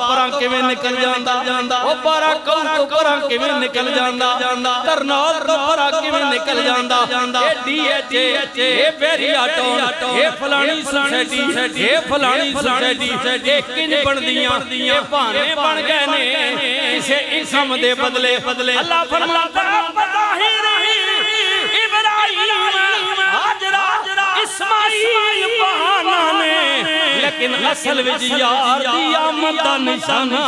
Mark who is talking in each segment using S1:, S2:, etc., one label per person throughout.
S1: پراں کیویں نکل جاندا او بارہ کون تو پراں کیویں نکل جاندا کرنال تو پراں کیویں نکل جاندا اے ڈی ایچ اے بیری آٹو اے فلانی سوسائٹی اے فلانی سوسائٹی اے کنج بندیاں اے بہانے بن گئے نے کسے انسان دے بدلے اللہ فرماتا بظاہر ابراہیم حاجرہ اسماعیل بہانہ نے لیکن اصل وچ یار دی آمد دا نشانہ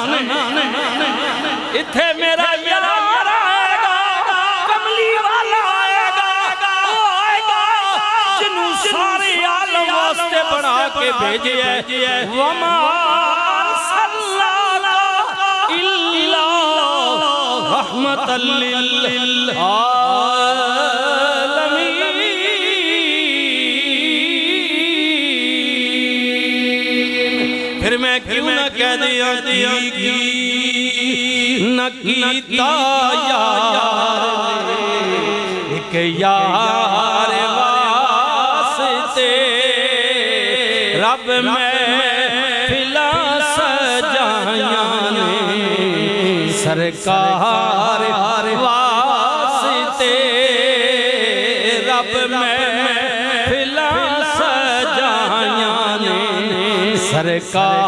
S1: اتھے میرا یار آئے گا کملی والا آئے گا وہ آئے گا جنوں سارے عالم واسطے بنا کے بھیجے ہے وما ارسلناک الا رحمۃ للعالمین پھر میں کیوں نہ کہہ دیا نہ کیتا یار ایک یار واسطے رب میں فلا سجایاں نے سرکار واسطے رب میں فلا سجایاں نے سرکار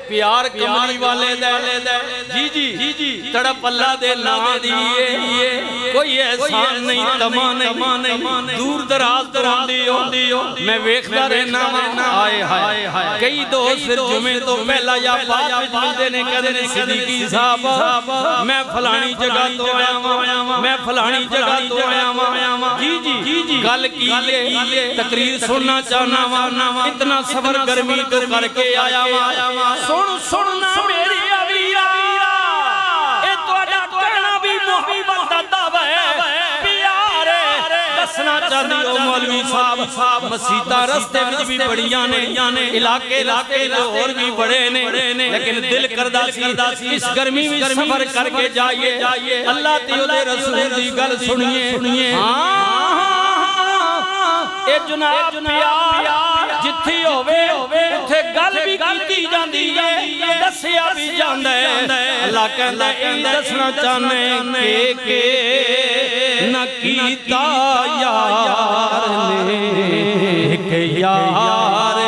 S1: پیار کملی والے دے جی جی تڑپ اللہ دے نام دیئے کوئی احسان نہیں تمام نہیں دور دراز ہوندیو میں ویکھدا رہنا آئے ہائے کئی دوست پھر جمعے تو پہلا یا بعد وچ ملدے نے کہندے نے صدیقی صاحب میں فلانی جگہ تو آیا ہاں میں فلانی جگہ تو آیا ہاں جی گل کی تقریر سننا چاہنا وا اتنا صبر گرمی تو کر کے آیا ہاں سننا میری عویرہ اے توڑا کہنا بھی محبت دعوی ہے پیارے دسنا چاہنی او مولوی صاحب مسیطہ رستے وچ بھی بڑیاں نے علاقے اور بھی بڑے نے لیکن دل کردہ سی اس گرمی میں سفر کر کے جائیے اللہ تے دے رسول دی گل سنیے اے جناب پیار جتھی ہووے اتھے گل بھی کیتی جاندی ہے دسیا بھی جاندا ہے اللہ کہندا ہے دسنا چاہنے کہ نہ کیتا یار نے ایک یار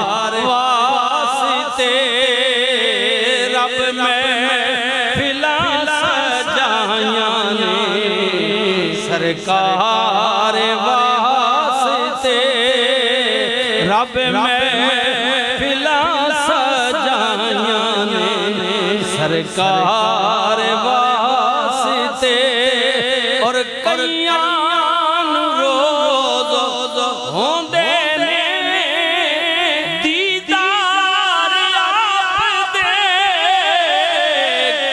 S1: واسطے رب میں فلا سجایاں نے سرکار واسطے رب میں فلا سجایاں نے سرکار واسطے اور کئیان روز ہوندے نے دیدار آپ دے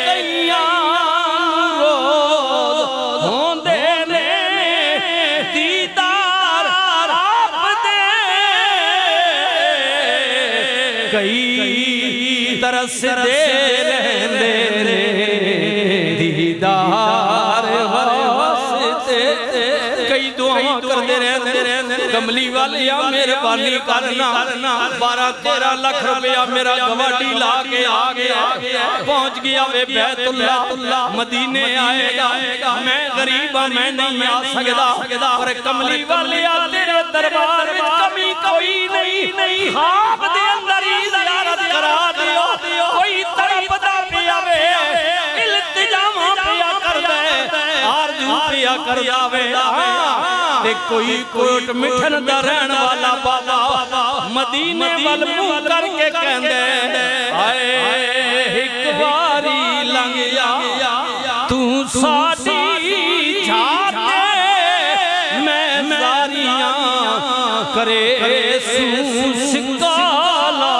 S1: کئیان روز ہوندے نے دیدار آپ دے کئی ترس دے رہندے نے دیدار واسطے کئی دعاں کردے رہندے کملی والیا مہربانی کرنا 12-13 لاکھ روپیہ میرا گواڈی لا کے آ گیا پہنچ گیا وے بیت اللہ مدینے آئے گا میں غریب ہاں میں نہیں آ سکدا پر کملی والیا تیرے دربار میں کمی کوئی نہیں خواب دے اندر ہی زیارت کرا دیو کوئی تڑپدا پیا وے التجاواں پیا کر دے آرزو پیا کر جاوے تے کوئی کوٹ مٹھن دا رہن والا بابا مدینے وال منہ کر کے کہندے آئے ایک باری لنگ یا تو ساڈی جھاتے میں زاریاں کرے سو سکالا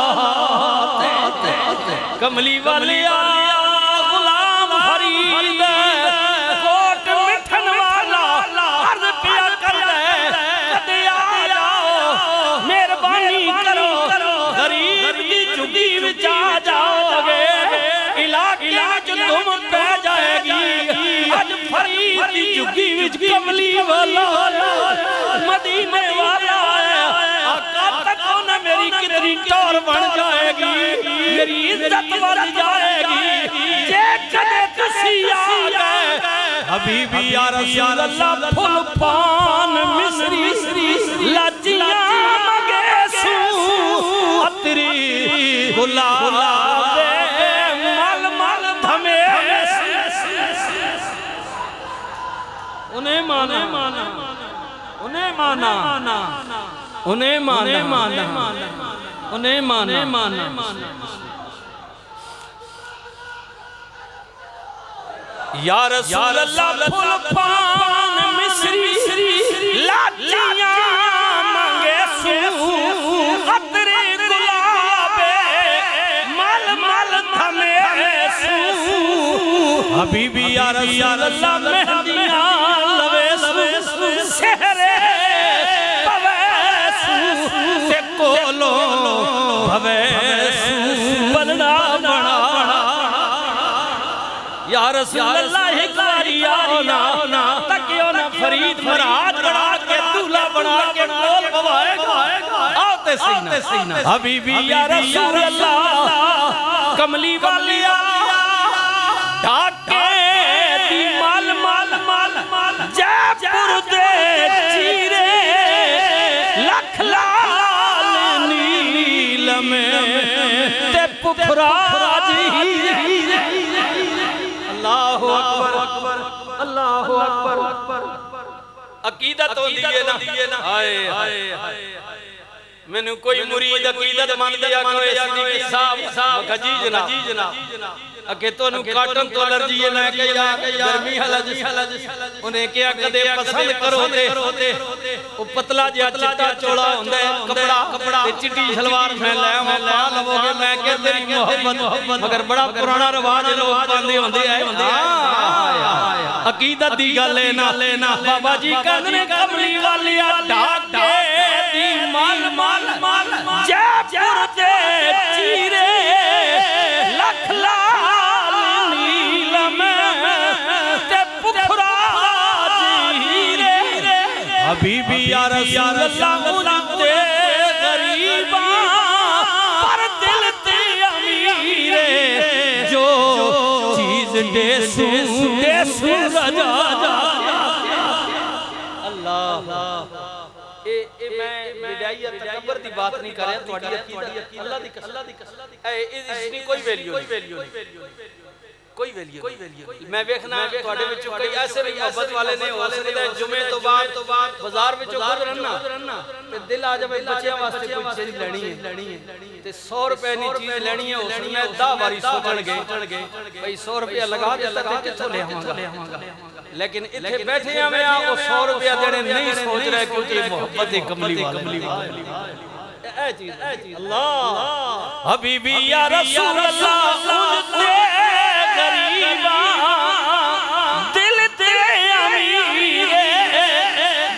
S1: کملی والیا غلام فرید کوٹ مٹھن والا عرض پیا کر دے کدے آ جاؤ مہربانی کرو غریب دی جھگی وچ آ جاؤ گے علاقے وچ تم پہ جائے گی اج فرید دی جھگی وچ کملی والا مدینے والا آقا تک نہ میری کتنی ٹور بن جائے جائے گی میری عزت بڑھ جائے گی جے کدے تسی آ گئے حبیبی یا رسول اللہ پھل پان مصری لجیاں مگے سو عطری گلاب مل مل دھمے انہیں مانا انہیں مانا انہیں مانا انہیں مانا یا رسول اللہ پھل پان مصری لاجیاں مانگے سو عطری گلاب مل مل دھمے سو حبیبی یا رسول اللہ مہدیاں لوے سو سہرے پوے سو تے کولو بھوے سو بلنا بڑا یا رسول اللہ ہکاری آنا تکیوں نہ فرید مراد بڑھا کے دولہ بڑھا کے کول بوائے گا آتے سینہ حبیبی یا رسول اللہ کملی والی ڈھاکے دی مال جے پر دے چیرے لکھ لال نیل میں تے پکھرا جی اللہ اکبر اللہ اکبر عقیدت ہو دیئے نا آئے میں نے کوئی مرید عقیدت مان دیا کوئی صدیقی صاحب جی جناب اکے تو انہوں کاٹن تو الرجی ہے نا کہ یا گرمی حلج انہیں کیا کدے پسند کرو دے وہ پتلا جیا چٹا چوڑا ہوندے کپڑا چٹی شلوار میں لے ہوں پا لو گے میں کہ تیری محبت مگر بڑا پرانا رواج لوگ باندے ہوندے آئے عقیدت دی گا لینا بابا جی کندنے کملی والی ڈھاک دے دی مال جے پر دے چیرے لکھ لال نیل میں تے پکھرا جیرے حبیبی یا رسول اللہ مجھتے غریباں پر دل تے امیرے جو چیز دے سو رجا اللہ میں ویڈیائیت تکبر دی بات نہیں کر رہے تو اڈی عقیدت اللہ دی قسم اس کی کوئی ویلیو نہیں میں ویکھنا تواڈے وچوں کئی ایسے بھی محبت والے نے ہو سکدا ہے جمعے تو بعد بازار وچوں گزرنا تے دل آ جائے بچیاں واسطے کوئی چیز لینی ہے تے 100 روپے نی چیز لینی ہے اس میں 10 واری سوچن گے بھئی 100 روپے لگا دیتا تے کتھوں لے آواں گا لیکن اتھے بیٹھے ہیں میں وہ 100 روپیہ دینے نہیں سوچ رہے کیونکہ محبت کملی والی اے چیز اللہ حبیبی یا رسول اللہ مجھتے غریباں دل تے امیرے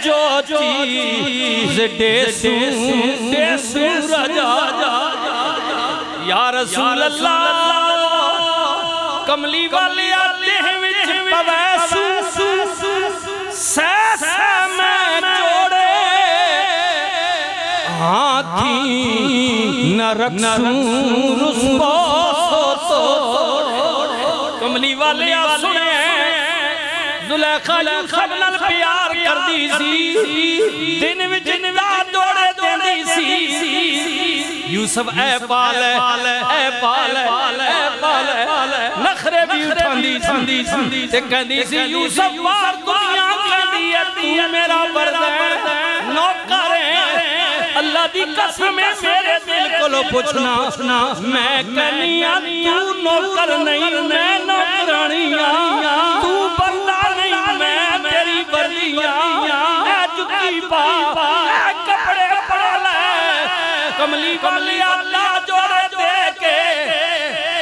S1: جو چیز دے سو رجا یا رسول اللہ کملی والی آتے ہیں وچ پوے سہ میں جوڑے ہاتھی نہ رکھسوں رسوا کملی والے سنے زلیخا یوسف نال پیار کر دی سی دن وچ دا دوڑے دیندی سی یوسف اے پال نخرے بھی اٹھاندی سی تے کہندی سی یوسف بار دنیا کہندی ہے تو میرا بردین نوکر ہے اللہ دی قسم ہے میرے دل کو لو پوچھنا میں کہنیا تو نوکر نہیں میں نوکرانیاں تو بندہ نہیں میں تیری بردیاں اے جتی پا اے کپڑے پڑا لے کملی والی اللہ جوڑے دے کے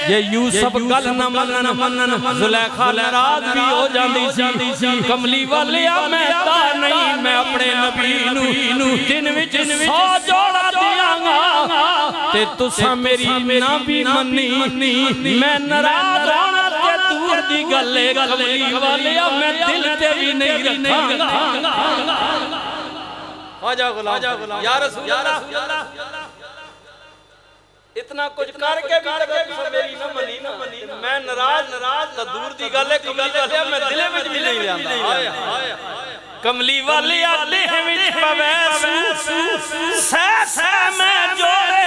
S1: یہ یوسف گل نہ منن زلیخا ناراض بھی ہو جاندی سی کملی والی میں تا نہیں میں اپنے نبی نو دن وچ 100 جوڑا دیاں گا تے تساں میری نہ بھی منی میں ناراض ہونا تے دور دی گلے کملی والی میں دل تے بھی نہیں رکھاں گا خواجہ غلام یا رسول اللہ اتنا کچھ کر کے بھی تسا میری نہ منی میں ناراض تو دور دی گل ہے کملی والے میں دلے وچ بھی نہیں لیندا کملی والے آلے وچ پوے سہ سہ میں جوڑے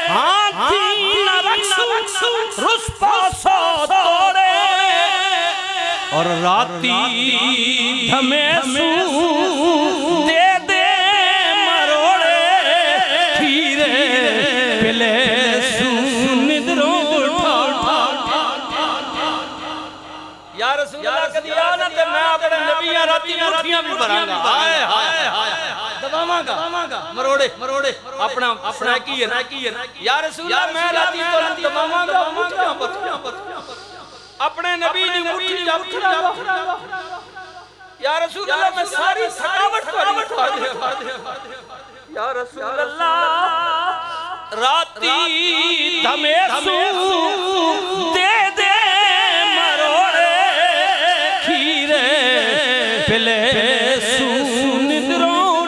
S1: ہاتھی نہ رکھسو رس پاسو توڑے اور راتی دھمیسو دے دے مروڑے پھیرے پلے سون ندروں یا رسول اللہ کدی آنا تے میں اپنے نبیاں راتی مٹھیاں بھی بھرانگا دباواں گا مروڑے اپنا کی ہے یا رسول اللہ میں راتی تو دباواں گا مٹھیاں پر اپنے نبی نے مٹھی جا یا رسول اللہ میں ساری تھکاوٹ کر دیا یا رسول اللہ راتی دھمیسو دے دے مروڑے کھیرے پلے سون ندروں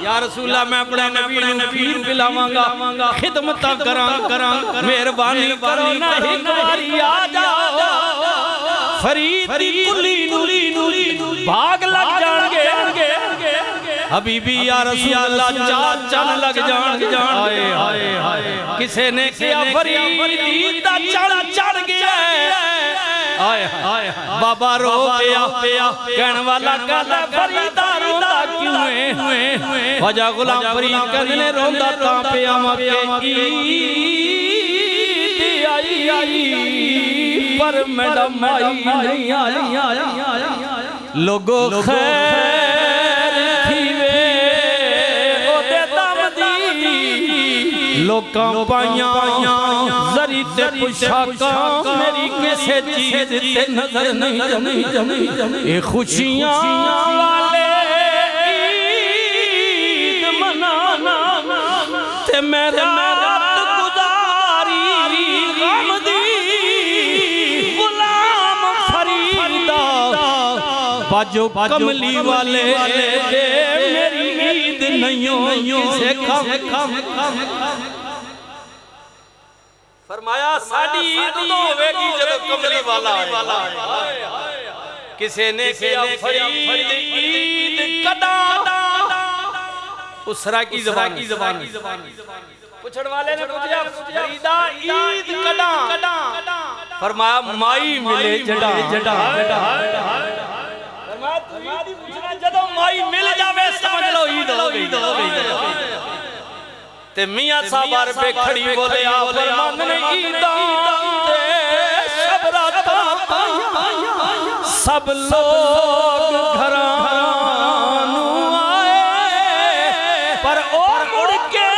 S1: یا رسول اللہ میں اپنے نبی نے پھیر پلاواں گا خدمتاں کراں مہربانی کرو نہ ایک باری آ جاؤ فرید دی کلی بھاگ لگ جان گے حبیبی یا رسول اللہ چار چن لگ جان آئے کسے نے کیا فریدی دا چڑھ گیا بابا رو پیا کہن والا کہتا فریدہ روندا کیوں ہے خواجہ غلام فرید کہنے روندا تاں پیا مکہ عید آئی پر میڈم آئی نہیں آیا لوگو خیر تھیوے او دے دم دی لوکاں پائیاں زری تے پشاکاں میری کسے چیز تے نظر نہیں جمی اے خوشیاں والے عید منانا تے میرا باجو کملی والے دے میری عید نہیں کسے کھم فرمایا ساڑی عید تو ہوئے گی جب کملی والا آئے کسے نے کیا فرید عید کدا اسرا کی زبان پچھڑ والے نے پوچھا فریدہ عید کدا فرمایا مائی ملے جڑا تمہاری پوچھنا جدو مائی مل جاوے سمجھ لو عید ہو گئی تے میاں صاحب پہ کھڑی بولے آ فرمان نے عیدان دے شب راتا سب لوگ گھرانو آئے پر او مڑ کے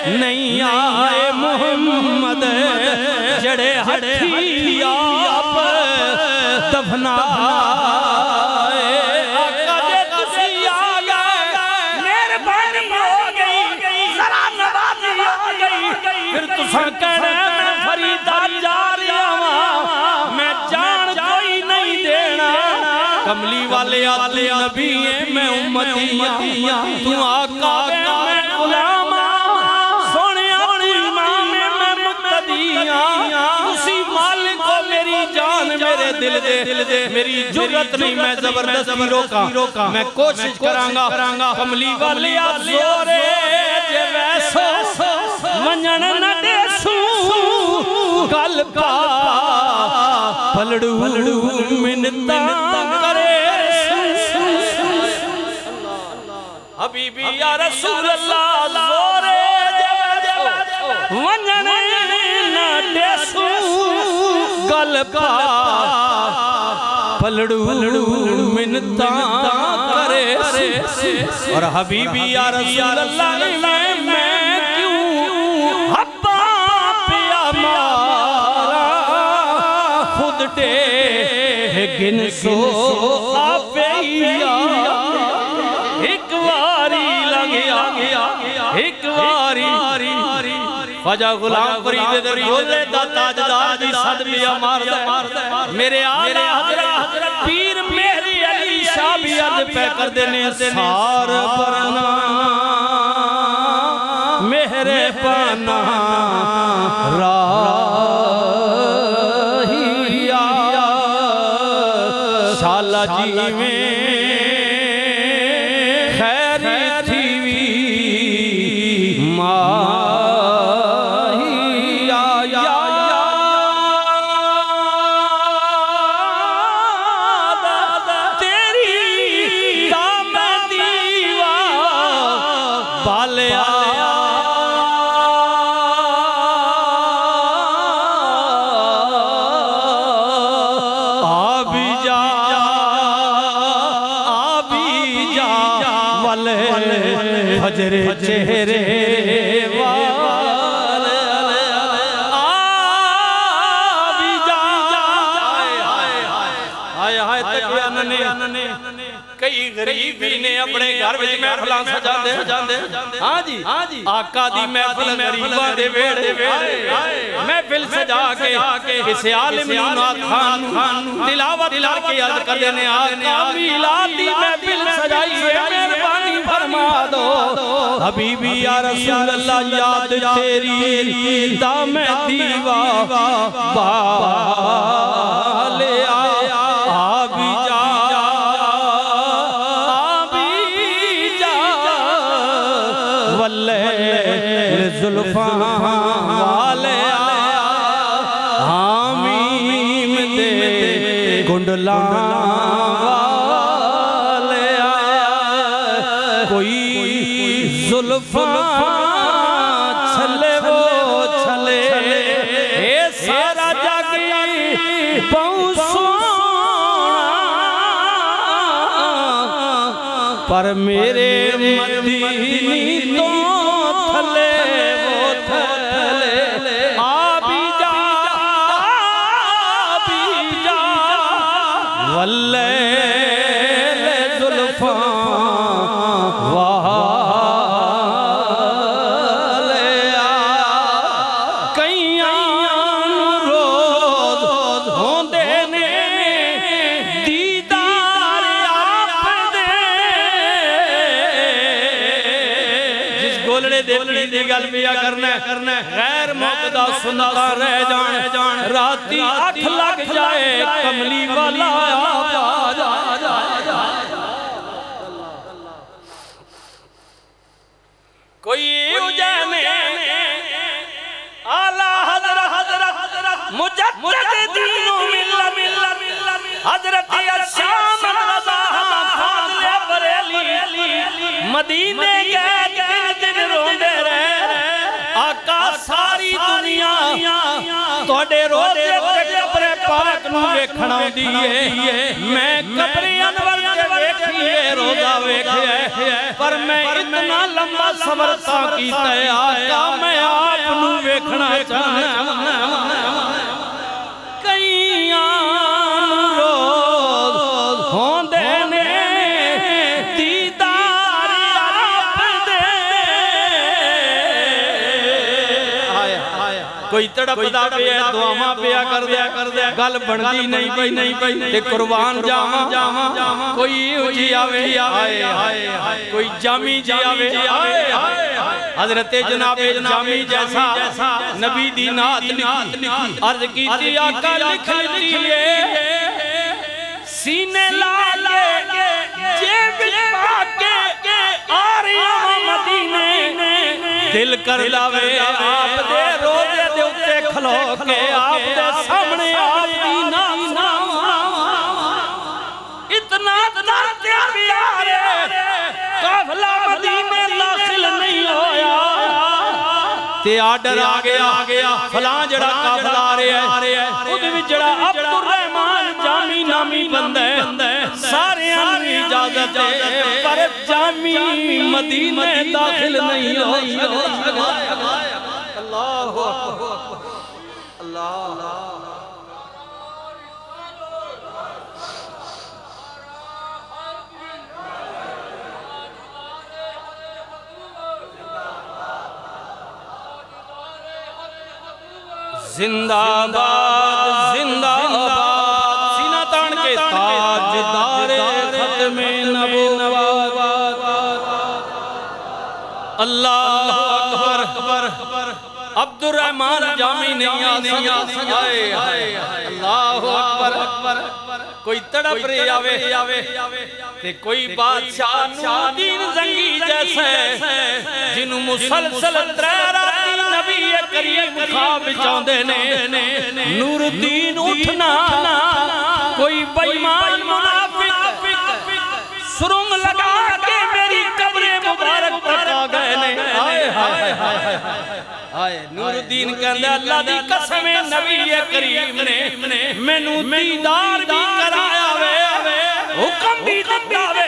S1: نہیں آئے محمد جڑے ہتھی آپ دفنا آقا دے تسی آگئے مہربانی ہو گئی ذرا نوازی ہو گئی پھر تساں کہنا میں فریدہ جا رہا ہوں میں جان کوئی نہیں دینا کملی والے آتے نبی ہیں میں امتیاں تو آقا میں غلام سونے اپنی امام میں مقتدیاں اسی مالک کو میری جان میرے دل دے میری جرت نہیں میں زبردستی روکا میں کوشش کرانگا کملی والی آت زورے جے ویسو منجن نہ دے سو گل پا پلڑو منتا کرے حبیبی یا رسول اللہ زورے جے منجن نہ دے سو گل پا پلڑو منتا کرے اور حبیبی یا رسول اللہ میں کیوں حبا پیا مارا خود ٹے گن سو آپیا ایک واری لگیا ایک واری خواجہ غلام فرید در بھولے دا تاجدار دی صدبیہ ماردا میرے آلہ حضرت پیر مہری علی شاہ بھی عرض پہ کر دینے سار برنا پانا راہیا شالا جی میں خیر تھی وی ماہیا تیری دام دیوا بالیا فجر چہرے والے آبی جا آئے آئے تقیاننے کئی غریبی نے اپنے گھر وچ محفلاں سجا دے ہاں جی آقا دی محفل غریباں دے ویڑے محفل سجا کے کسی عالم نات خان تلاوت کر کے عرض کر دینے آقا میلاد دی محفل سجائی ہے مہربانی فرما دو حبیبی یا رسول اللہ یاد تیری دام دیوا بالے آبی جا زلفاں والے حامیم دے گنڈلاں والے کوئی زلفاں چھلے وہ چھلے اے سارا جاگی پاؤں سونا پر میرے مدینی تو تھلے وہ تھلے آبی جا واللیل زلفاں والے کئیاں روز ہوندے نے دیدار آپ دے جس گولڑے دی گل پیا کرنا غیر موقدہ سنتا رہ جان راتی آٹھ لگ جائے کملی والا کوئی اجینے اعلیٰ حضرت مجدد دین و ملت حضرت الشام رضا فاضل بریلی مدینے گئے دن روندے رہے آقا ساری دنیا توڑے روزے قبر پاک نو ویکھنا دیئے میں قبر انور کے ویکھیے روزہ ویکھیے پر میں اتنا لمبا صبر تا کیتا ہے آقا میں آپ نو ویکھنا چاہنا کئیاں روز ہوندے نے دیدار آپ دے کوئی تڑپ دا پیا دعاواں پیا کر دیا گل بندی نہیں پئی تے قربان جاواں کوئی اجی آوے کوئی جامی جی آوے حضرت جناب جامی جیسا نبی دی نعت لکھی عرض کیتی آقا لکھ لیے سینے لالے جیب پاکے آریاں مدینے دل کر لاوے آپ دے روزے دے اتے کھلو کے آپ دے سامنے آپ دی نام اتنا درد پیارے قافلہ مدینے داخل نہیں ہویا تے آڈر آگیا فلاں جڑا قافلہ آ رہے ہیں خود بھی جڑا عبدالرحمن جامی نامی بندے سارے آنوی اجازت ہے پر جامی مدینے داخل نہیں ہویا اللہ اللہ زندہ باد زندہ باد سینہ تان کے تاجدار ختم نبوت اللہ اکبر عبد الرحمن جامی نہیں آ سکتا اللہ اکبر کوئی تڑپ رہی آوے تے کوئی بادشاہ نور الدین زنگی جیسے جنہوں مسلسل تریراتی نبی کریم خواب چاندے نے نور الدین اٹھنا کوئی بیمان منافق سرنگ لگا کے میری قبر مبارک تک آ گئے نے آئے نور الدین کہندے اللہ دی قسم نبی کریم نے مینوں دیدار بھی کرایا وے حکم بھی دتا وے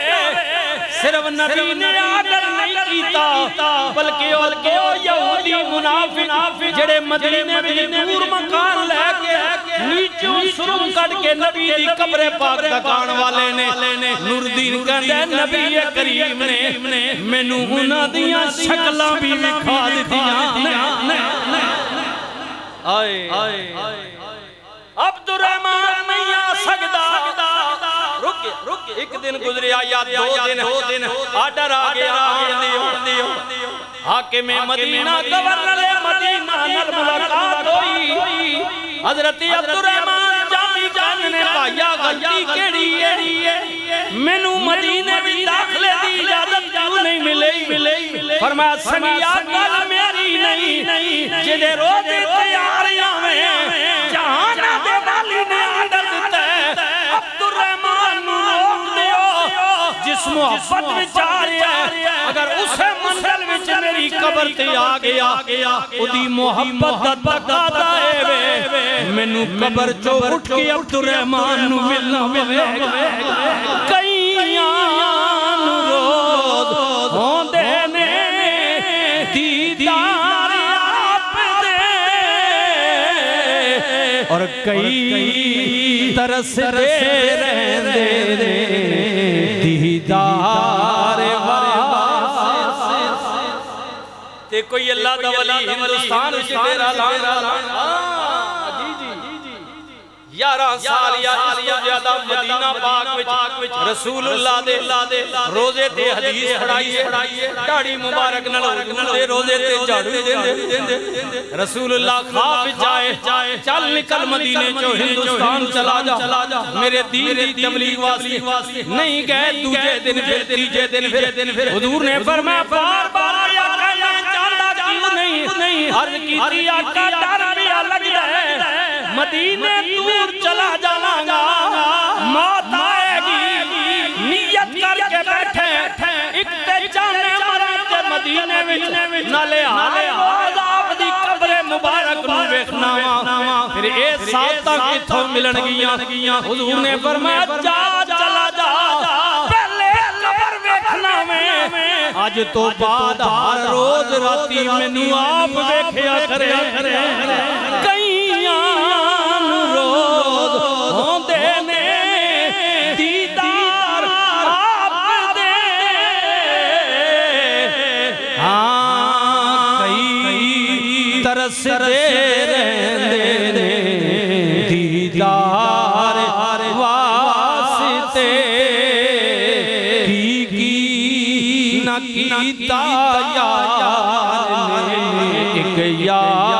S1: صرف نبی نے آڈر نہیں کیتا بلکہ او یہودی منافق جڑے مدینے میں دور مکان لے کے نیچوں سرنگ کٹ کے نبی دی قبر پاک تک آن والے نے نور الدین کہندے نبی کریم نے مینوں انہاں دیاں شکلاں بھی دکھا دتیاں آئے عبد الرحمن نہیں آ سکتا رک ایک دن گزریا یا دو دن آڈر آ گیا آن دیو حاکم مدینہ گورنر مدینہ نال ملاقات ہوئی حضرت عبد الرحمن جامی جان نے پایا غلطی کیڑی ہے مینوں مدینے بھی داخلے دی اجازت کیوں نہیں ملی فرمایا سنگیا گل میری نہیں جدے روزے تیاریاں میں جہاں دے والی نے آڈر دیتا ہے عبد الرحمن نو روک دیو جس محبت وچ آ رہا ہے اگر اسے منزل وچ میری قبر تے آ گیا اودی محبت دا تقاضا ہے مینوں قبر چوں اٹھ کے عبد الرحمن نو ملنا وے کئیاں روز ہوندے نے دیدار آپ دے اور کئی ترس دے رہندے دیدار تے کوئی اللہ دا ولی ہندوستان وچ ڈیرا لانا 11 سال یا اس تو زیادہ مدینہ پاک وچ رسول اللہ دے روزے تے حدیث پڑھائی ہے داڑھی مبارک نال دے روزے تے جھاڑو دیندے رسول اللہ خواب جائے چل نکل مدینے چوں ہندوستان چلا جا میرے دین دی تبلیغ واسطے نہیں گئے دوجے دن پھر تیجے دن پھر حضور نے فرمایا بار یا کہنا چاہتا کیوں نہیں عرض کیتی آقا ڈر پیا لگدا ہے مدینے دور چلا جانا گا موت آئے گی نیت کر کے بیٹھے ایک تے جانے مرے تے مدینے وچ نالے حالے آپ دی قبر مبارک نو ویکھنا وا پھر اے ساتاں کتھوں ملن گیاں حضور نے فرمایا چلا جا پہلے قبر ویکھنا میں اج تو بعد ہر روز راتی مینوں آپ ویکھیا کرے کئیاں روز ہوندے نے دیدار آپ دے ہاں کئی ترس دے رہندے دیدار واسطے کی نہ کیتا یار نے ایک یار